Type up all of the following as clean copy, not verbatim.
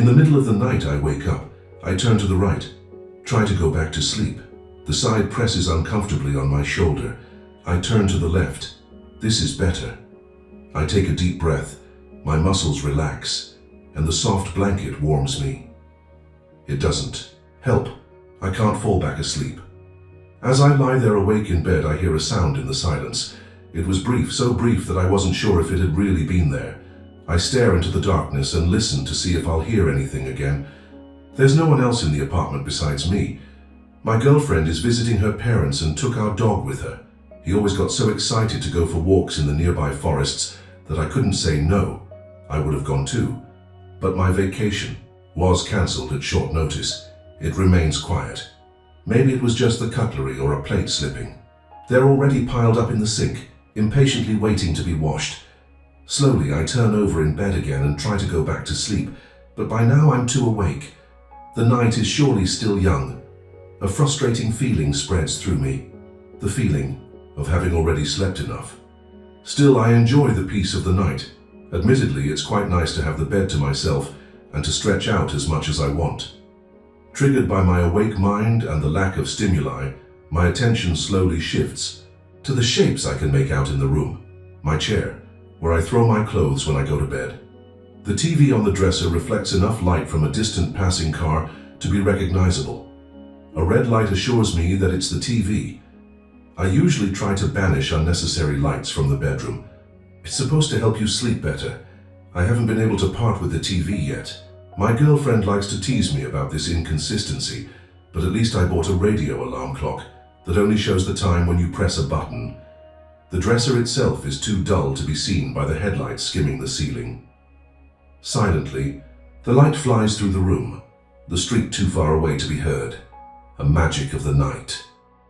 In the middle of the night, I wake up. I turn to the right, try to go back to sleep. The side presses uncomfortably on my shoulder. I turn to the left. This is better. I take a deep breath. My muscles relax, and the soft blanket warms me. It doesn't help. I can't fall back asleep. As I lie there awake in bed, I hear a sound in the silence. It was brief, so brief that I wasn't sure if it had really been there. I stare into the darkness and listen to see if I'll hear anything again. There's no one else in the apartment besides me. My girlfriend is visiting her parents and took our dog with her. He always got so excited to go for walks in the nearby forests that I couldn't say no. I would have gone too. But my vacation was cancelled at short notice. It remains quiet. Maybe it was just the cutlery or a plate slipping. They're already piled up in the sink, impatiently waiting to be washed. Slowly, I turn over in bed again and try to go back to sleep, but by now I'm too awake. The night is surely still young. A frustrating feeling spreads through me, the feeling of having already slept enough. Still, I enjoy the peace of the night. Admittedly, it's quite nice to have the bed to myself and to stretch out as much as I want. Triggered by my awake mind and the lack of stimuli, my attention slowly shifts to the shapes I can make out in the room. My chair, where I throw my clothes when I go to bed. The TV on the dresser reflects enough light from a distant passing car to be recognizable. A red light assures me that it's the TV. I usually try to banish unnecessary lights from the bedroom. It's supposed to help you sleep better. I haven't been able to part with the TV yet. My girlfriend likes to tease me about this inconsistency, but at least I bought a radio alarm clock that only shows the time when you press a button. The dresser itself is too dull to be seen by the headlights skimming the ceiling. Silently, the light flies through the room, the street too far away to be heard. A magic of the night.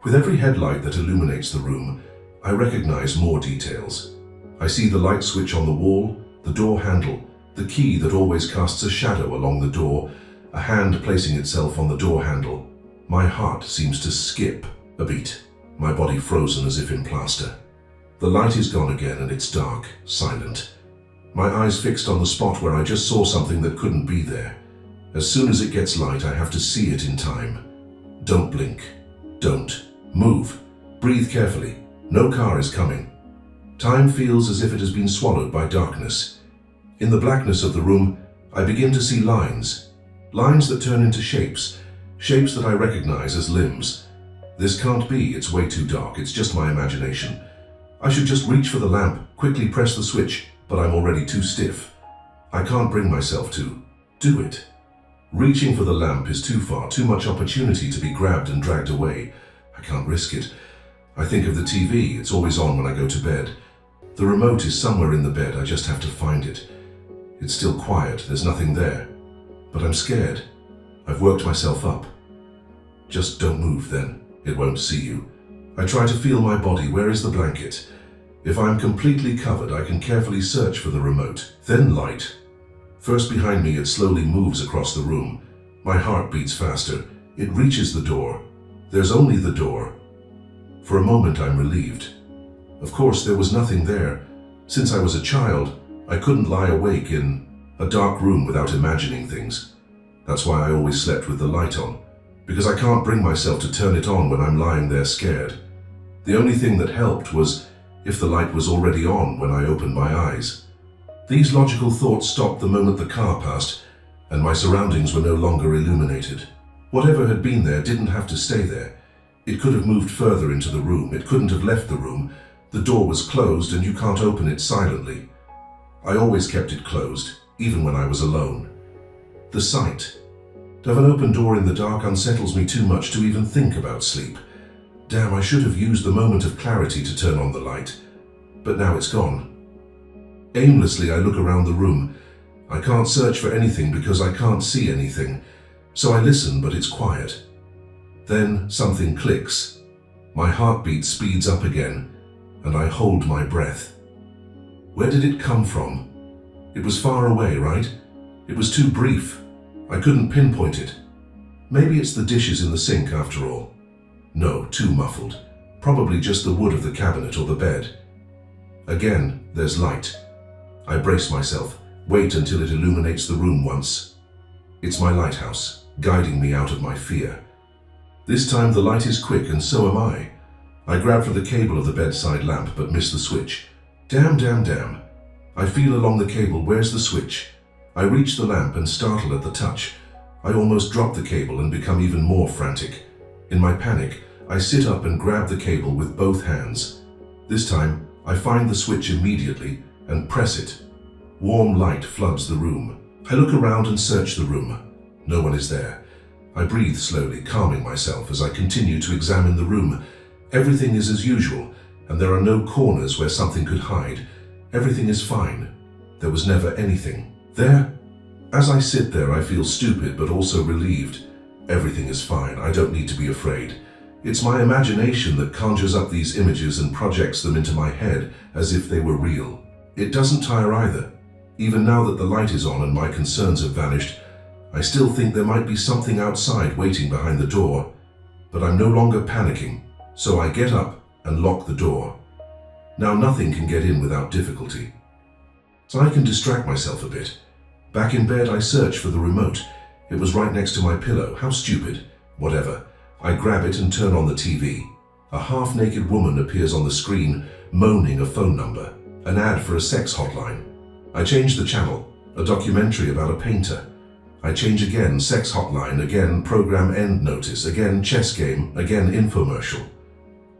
With every headlight that illuminates the room, I recognize more details. I see the light switch on the wall, the door handle, the key that always casts a shadow along the door, a hand placing itself on the door handle. My heart seems to skip a beat, my body frozen as if in plaster. The light is gone again and it's dark, silent. My eyes fixed on the spot where I just saw something that couldn't be there. As soon as it gets light, I have to see it in time. Don't blink. Don't move. Breathe carefully. No car is coming. Time feels as if it has been swallowed by darkness. In the blackness of the room, I begin to see lines. Lines that turn into shapes. Shapes that I recognize as limbs. This can't be. It's way too dark. It's just my imagination. I should just reach for the lamp, quickly press the switch, but I'm already too stiff. I can't bring myself to do it. Reaching for the lamp is too far, too much opportunity to be grabbed and dragged away. I can't risk it. I think of the TV. It's always on when I go to bed. The remote is somewhere in the bed. I just have to find it. It's still quiet. There's nothing there. But I'm scared. I've worked myself up. Just don't move then. It won't see you. I try to feel my body. Where is the blanket? If I'm completely covered, I can carefully search for the remote. Then light. First behind me, it slowly moves across the room. My heart beats faster. It reaches the door. There's only the door. For a moment, I'm relieved. Of course, there was nothing there. Since I was a child, I couldn't lie awake in a dark room without imagining things. That's why I always slept with the light on, because I can't bring myself to turn it on when I'm lying there scared. The only thing that helped was if the light was already on when I opened my eyes. These logical thoughts stopped the moment the car passed, and my surroundings were no longer illuminated. Whatever had been there didn't have to stay there. It could have moved further into the room. It couldn't have left the room. The door was closed and you can't open it silently. I always kept it closed, even when I was alone. The sight of an open door in the dark unsettles me too much to even think about sleep. Damn, I should have used the moment of clarity to turn on the light, but now it's gone. Aimlessly, I look around the room. I can't search for anything because I can't see anything, so I listen, but it's quiet. Then something clicks. My heartbeat speeds up again, and I hold my breath. Where did it come from? It was far away, right? It was too brief. I couldn't pinpoint it. Maybe it's the dishes in the sink after all. No, too muffled. Probably just the wood of the cabinet or the bed. Again, there's light. I brace myself, wait until it illuminates the room once. It's my lighthouse, guiding me out of my fear. This time the light is quick and so am I. I grab for the cable of the bedside lamp but miss the switch. Damn. I feel along the cable, where's the switch? I reach the lamp and startle at the touch. I almost drop the cable and become even more frantic. In my panic, I sit up and grab the cable with both hands. This time, I find the switch immediately and press it. Warm light floods the room. I look around and search the room. No one is there. I breathe slowly, calming myself as I continue to examine the room. Everything is as usual, and there are no corners where something could hide. Everything is fine. There was never anything there. As I sit there, I feel stupid but also relieved. Everything is fine. I don't need to be afraid. It's my imagination that conjures up these images and projects them into my head as if they were real. It doesn't tire either. Even now that the light is on and my concerns have vanished, I still think there might be something outside waiting behind the door. But I'm no longer panicking, so I get up and lock the door. Now nothing can get in without difficulty. So I can distract myself a bit. Back in bed, I search for the remote. It was right next to my pillow. How stupid. Whatever. I grab it and turn on the TV. A half-naked woman appears on the screen, moaning a phone number. An ad for a sex hotline. I change the channel. A documentary about a painter. I change again, sex hotline, again, program end notice, again, chess game, again, infomercial.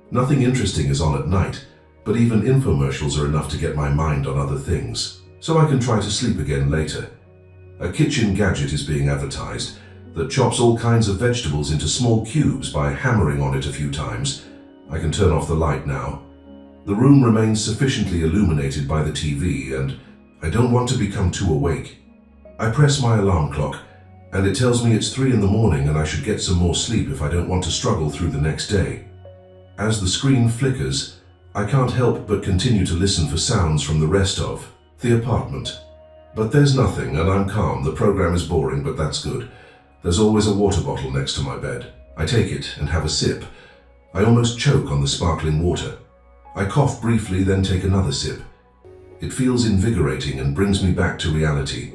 Nothing interesting is on at night, but even infomercials are enough to get my mind on other things, so I can try to sleep again later. A kitchen gadget is being advertised that chops all kinds of vegetables into small cubes by hammering on it a few times. I can turn off the light now. The room remains sufficiently illuminated by the TV, and I don't want to become too awake. I press my alarm clock, and it tells me it's 3 in the morning and I should get some more sleep if I don't want to struggle through the next day. As the screen flickers, I can't help but continue to listen for sounds from the rest of the apartment. But there's nothing, and I'm calm. The program is boring, but that's good. There's always a water bottle next to my bed. I take it and have a sip. I almost choke on the sparkling water. I cough briefly, then take another sip. It feels invigorating and brings me back to reality.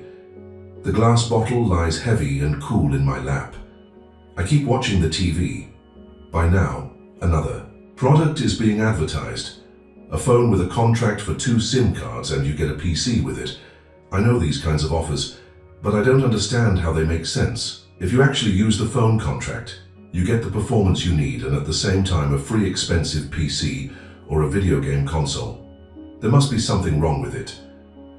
The glass bottle lies heavy and cool in my lap. I keep watching the TV. By now, another product is being advertised. A phone with a contract for 2 SIM cards and you get a PC with it. I know these kinds of offers, but I don't understand how they make sense. If you actually use the phone contract, you get the performance you need and at the same time a free expensive PC or a video game console. There must be something wrong with it.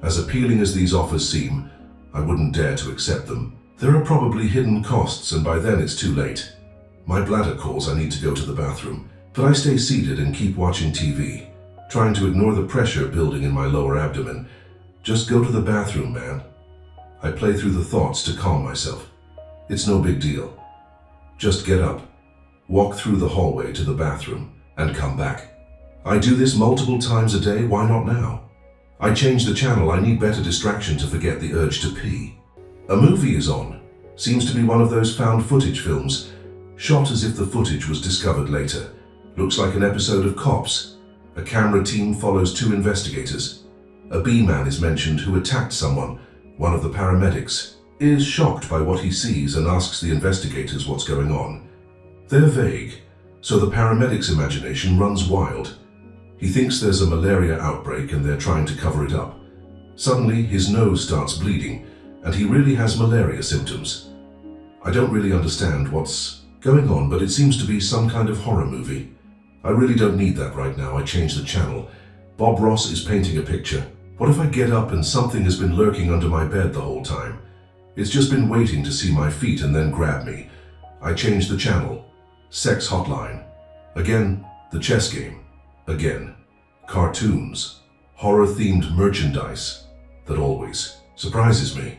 As appealing as these offers seem, I wouldn't dare to accept them. There are probably hidden costs and by then it's too late. My bladder calls I need to go to the bathroom, but I stay seated and keep watching TV, trying to ignore the pressure building in my lower abdomen. Just go to the bathroom, man. I play through the thoughts to calm myself. It's no big deal. Just get up, walk through the hallway to the bathroom, and come back. I do this multiple times a day, why not now? I change the channel, I need better distraction to forget the urge to pee. A movie is on. Seems to be one of those found footage films, shot as if the footage was discovered later. Looks like an episode of Cops. A camera team follows 2 investigators. A B-man is mentioned who attacked someone. One of the paramedics is shocked by what he sees and asks the investigators what's going on. They're vague, so the paramedic's imagination runs wild. He thinks there's a malaria outbreak and they're trying to cover it up. Suddenly, his nose starts bleeding, and he really has malaria symptoms. I don't really understand what's going on, but it seems to be some kind of horror movie. I really don't need that right now. I change the channel. Bob Ross is painting a picture. What if I get up and something has been lurking under my bed the whole time? It's just been waiting to see my feet and then grab me. I change the channel. Sex hotline. Again, the chess game. Again, cartoons, horror-themed merchandise that always surprises me.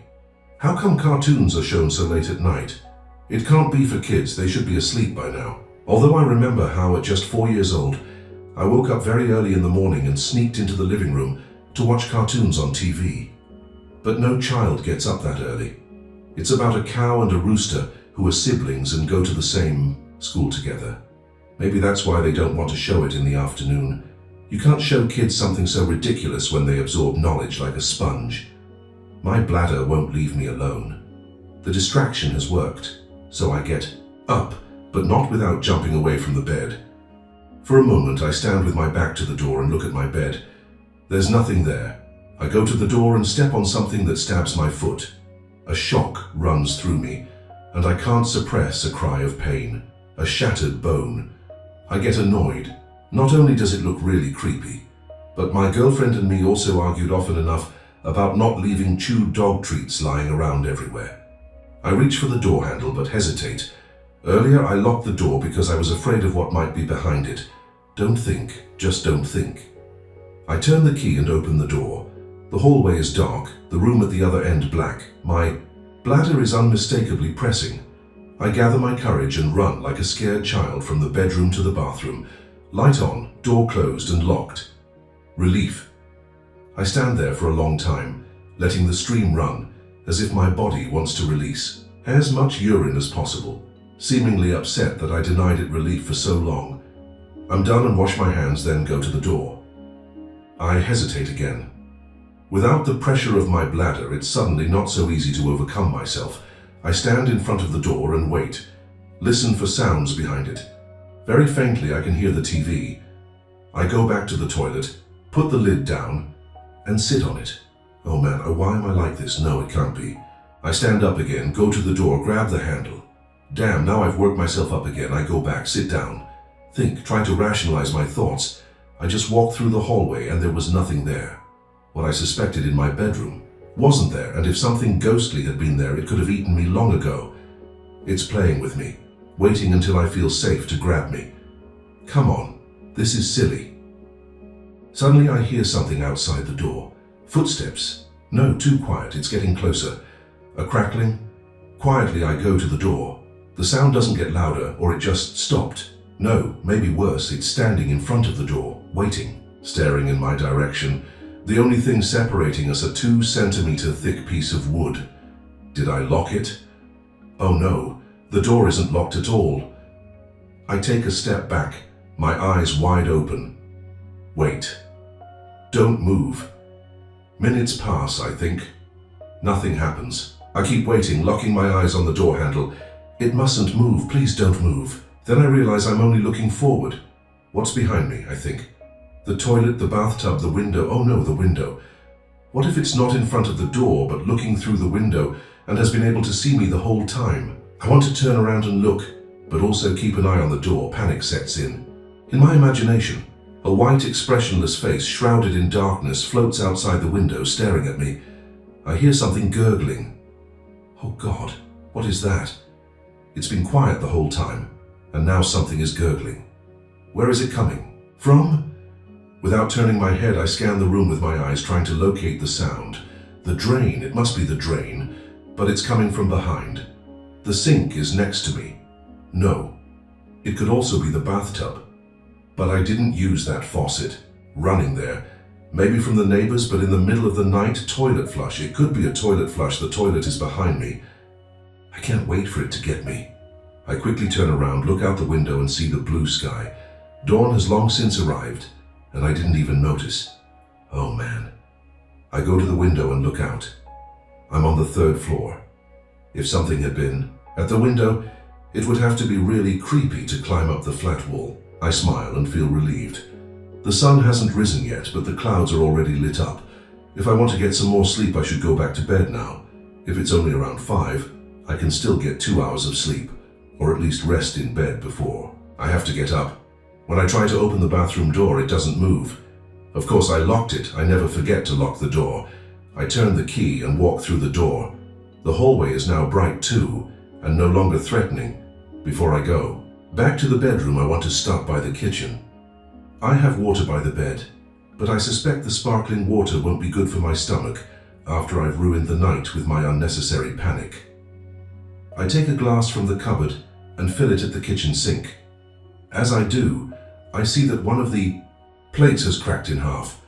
How come cartoons are shown so late at night? It can't be for kids, they should be asleep by now. Although I remember how at just 4 years old, I woke up very early in the morning and sneaked into the living room to watch cartoons on TV. But no child gets up that early. It's about a cow and a rooster who are siblings and go to the same school together. Maybe that's why they don't want to show it in the afternoon. You can't show kids something so ridiculous when they absorb knowledge like a sponge. My bladder won't leave me alone. The distraction has worked, so I get up, but not without jumping away from the bed. For a moment, I stand with my back to the door and look at my bed. There's nothing there. I go to the door and step on something that stabs my foot. A shock runs through me, and I can't suppress a cry of pain, a shattered bone. I get annoyed. Not only does it look really creepy, but my girlfriend and me also argued often enough about not leaving chewed dog treats lying around everywhere. I reach for the door handle but hesitate. Earlier I locked the door because I was afraid of what might be behind it. Don't think, just don't think. I turn the key and open the door. The hallway is dark, the room at the other end black. My bladder is unmistakably pressing. I gather my courage and run like a scared child from the bedroom to the bathroom. Light on, door closed and locked. Relief. I stand there for a long time, letting the stream run, as if my body wants to release as much urine as possible, seemingly upset that I denied it relief for so long. I'm done and wash my hands, then go to the door. I hesitate again. Without the pressure of my bladder, it's suddenly not so easy to overcome myself. I stand in front of the door and wait, listen for sounds behind it. Very faintly, I can hear the TV. I go back to the toilet, put the lid down, and sit on it. Oh man, why am I like this? No, it can't be. I stand up again, go to the door, grab the handle. Damn, now I've worked myself up again. I go back, sit down. Think, try to rationalize my thoughts. I just walked through the hallway and there was nothing there. What I suspected in my bedroom wasn't there, and if something ghostly had been there, it could have eaten me long ago. It's playing with me, waiting until I feel safe to grab me. Come on, this is silly. Suddenly I hear something outside the door. Footsteps. No, too quiet, it's getting closer. A crackling. Quietly I go to the door. The sound doesn't get louder, or it just stopped. No, maybe worse, it's standing in front of the door, waiting, staring in my direction. The only thing separating us a 2-centimeter thick piece of wood. Did I lock it? Oh no, the door isn't locked at all. I take a step back, my eyes wide open. Wait. Don't move. Minutes pass, I think. Nothing happens. I keep waiting, locking my eyes on the door handle. It mustn't move, please don't move. Then I realize I'm only looking forward. What's behind me, I think? The toilet, the bathtub, the window. Oh no, the window. What if it's not in front of the door, but looking through the window and has been able to see me the whole time? I want to turn around and look, but also keep an eye on the door. Panic sets in. In my imagination, a white, expressionless face, shrouded in darkness, floats outside the window, staring at me. I hear something gurgling. Oh God, what is that? It's been quiet the whole time, and now something is gurgling. Where is it coming from? Without turning my head, I scan the room with my eyes, trying to locate the sound. The drain, it must be the drain, but it's coming from behind. The sink is next to me. No, it could also be the bathtub. But I didn't use that faucet. Running there. Maybe from the neighbors, but in the middle of the night, toilet flush. It could be a toilet flush. The toilet is behind me. I can't wait for it to get me. I quickly turn around, look out the window and see the blue sky. Dawn has long since arrived, and I didn't even notice. Oh man. I go to the window and look out. I'm on the 3rd floor. If something had been at the window, it would have to be really creepy to climb up the flat wall. I smile and feel relieved. The sun hasn't risen yet, but the clouds are already lit up. If I want to get some more sleep, I should go back to bed now. If it's only around 5, I can still get 2 hours of sleep, or at least rest in bed before. I have to get up. When I try to open the bathroom door, it doesn't move. Of course, I locked it. I never forget to lock the door. I turn the key and walk through the door. The hallway is now bright too, and no longer threatening. Before I go back to the bedroom, I want to stop by the kitchen. I have water by the bed, but I suspect the sparkling water won't be good for my stomach after I've ruined the night with my unnecessary panic. I take a glass from the cupboard and fill it at the kitchen sink. As I do, I see that one of the plates has cracked in half.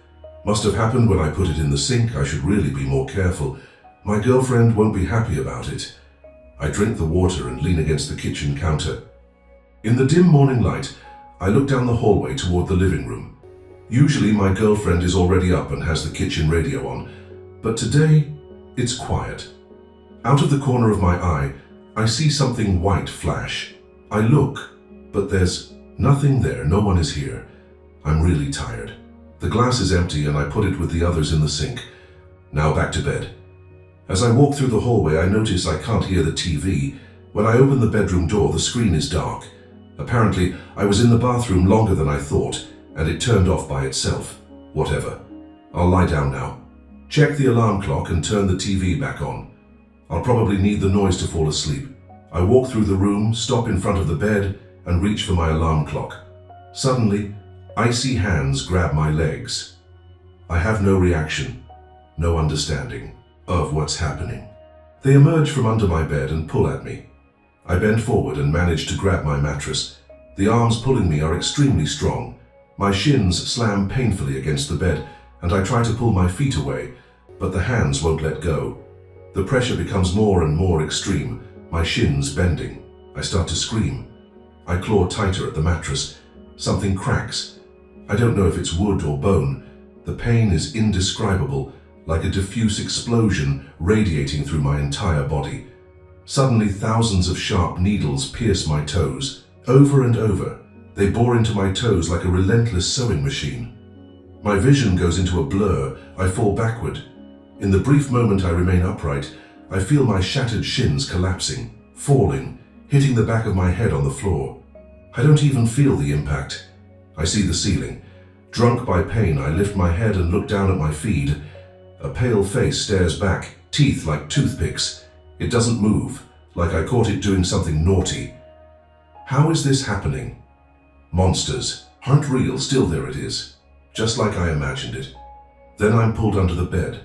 Must have happened when I put it in the sink. I should really be more careful. My girlfriend won't be happy about it. I drink the water and lean against the kitchen counter. In the dim morning light, I look down the hallway toward the living room. Usually my girlfriend is already up and has the kitchen radio on, but today it's quiet. Out of the corner of my eye, I see something white flash. I look, but there's nothing there. No one is here. I'm really tired. The glass is empty and I put it with the others in the sink. Now back to bed. As I walk through the hallway, I notice I can't hear the TV. When I open the bedroom door, the screen is dark. Apparently, I was in the bathroom longer than I thought, and it turned off by itself. Whatever. I'll lie down now. Check the alarm clock and turn the TV back on. I'll probably need the noise to fall asleep. I walk through the room, stop in front of the bed, and reach for my alarm clock. Suddenly, icy hands grab my legs. I have no reaction, no understanding of what's happening. They emerge from under my bed and pull at me. I bend forward and manage to grab my mattress. The arms pulling me are extremely strong. My shins slam painfully against the bed, and I try to pull my feet away, but the hands won't let go. The pressure becomes more and more extreme, my shins bending. I start to scream. I claw tighter at the mattress. Something cracks. I don't know if it's wood or bone. The pain is indescribable, like a diffuse explosion radiating through my entire body. Suddenly, thousands of sharp needles pierce my toes. Over and over, they bore into my toes like a relentless sewing machine. My vision goes into a blur. I fall backward. In the brief moment I remain upright, I feel my shattered shins collapsing, falling, hitting the back of my head on the floor. I don't even feel the impact. I see the ceiling. Drunk by pain, I lift my head and look down at my feed. A pale face stares back, teeth like toothpicks. It doesn't move, like I caught it doing something naughty. How is this happening? Monsters aren't real, still there it is, just like I imagined it. Then I'm pulled under the bed.